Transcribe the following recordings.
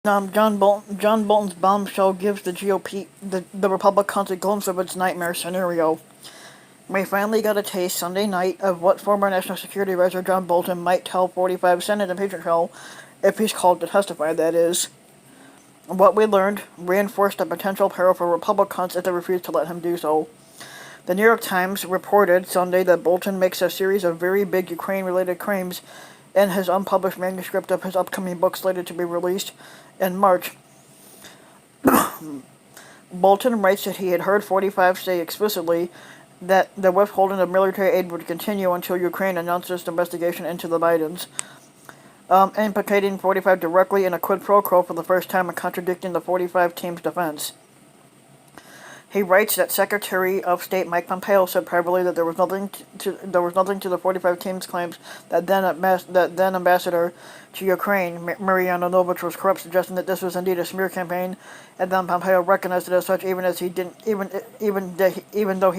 John Bolton's bombshell gives the GOP, the Republicans, a glimpse of its nightmare scenario. We finally got a taste Sunday night of what former National Security Advisor John Bolton might tell 45 Senate impeachment trial, if he's called to testify, that is. What we learned reinforced the potential peril for Republicans if they refused to let him do so. The New York Times reported Sunday that Bolton makes a series of very big Ukraine-related claims in his unpublished manuscript of his upcoming book slated to be released in March. Bolton writes that he had heard 45 say explicitly that the withholding of military aid would continue until Ukraine announced its investigation into the Bidens, implicating 45 directly in a quid pro quo for the first time and contradicting the 45 team's defense. He writes that Secretary of State Mike Pompeo said privately that there was nothing to the 45 team's claims that then ambassador to Ukraine, Marie Yovanovitch, was corrupt, suggesting that this was indeed a smear campaign, and then Pompeo recognized it as such, even though he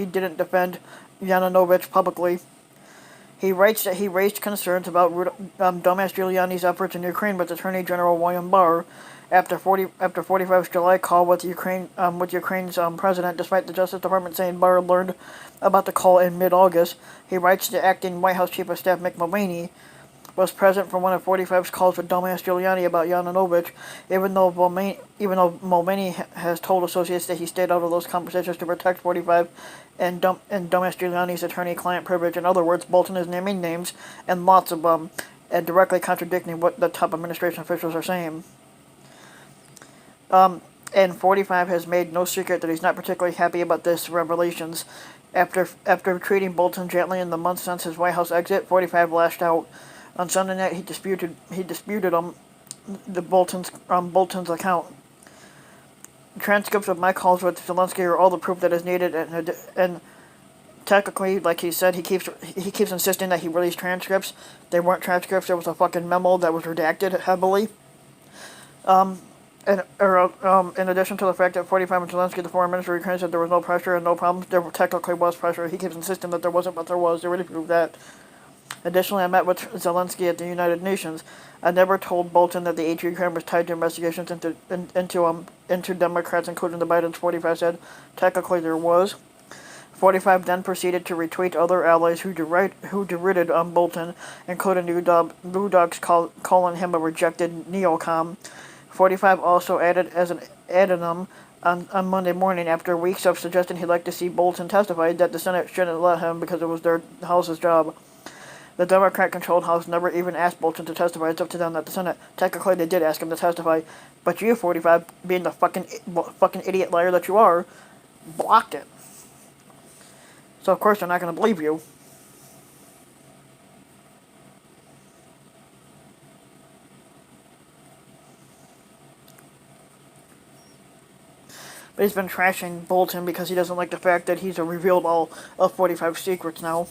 didn't defend Yovanovitch publicly. He writes that he raised concerns about dumbass Giuliani's efforts in Ukraine with Attorney General William Barr after 45's July call with Ukraine's president, despite the Justice Department saying Barr learned about the call in mid-August. He writes the acting White House Chief of Staff Mick Mulvaney was present for one of 45's calls with dumbass Giuliani about Yovanovitch, even though Mulvaney has told associates that he stayed out of those conversations to protect 45 and dumbass Giuliani's attorney-client privilege. In other words, Bolton is naming names and lots of them, and directly contradicting what the top administration officials are saying. And 45 has made no secret that he's not particularly happy about this revelations. After treating Bolton gently in the months since his White House exit, 45 lashed out. On Sunday night, he disputed Bolton's account. Transcripts of my calls with Zelensky are all the proof that is needed, and technically, like he said, he keeps insisting that he released transcripts. They weren't transcripts. There was a fucking memo that was redacted heavily. In addition to the fact that 45 and Zelensky, the foreign minister of Ukraine, said there was no pressure and no problems, there technically was pressure. He keeps insisting that there wasn't, but there was. They already proved that. Additionally, I met with Zelensky at the United Nations. I never told Bolton that the aid to Ukraine was tied to investigations into Democrats, including the Bidens. 45 said technically there was. 45 then proceeded to retweet other allies who derided Bolton, including Lou Dobbs calling him a rejected neocon. 45 also added as an addendum on Monday morning, after weeks of suggesting he'd like to see Bolton testify, that the Senate shouldn't let him because it was their House's job. The Democrat-controlled House never even asked Bolton to testify. It's up to them, not the Senate. Technically, they did ask him to testify, but you, 45, being the fucking idiot liar that you are, blocked it. So of course they're not going to believe you. But he's been trashing Bolton because he doesn't like the fact that he's revealed all of 45's secrets now.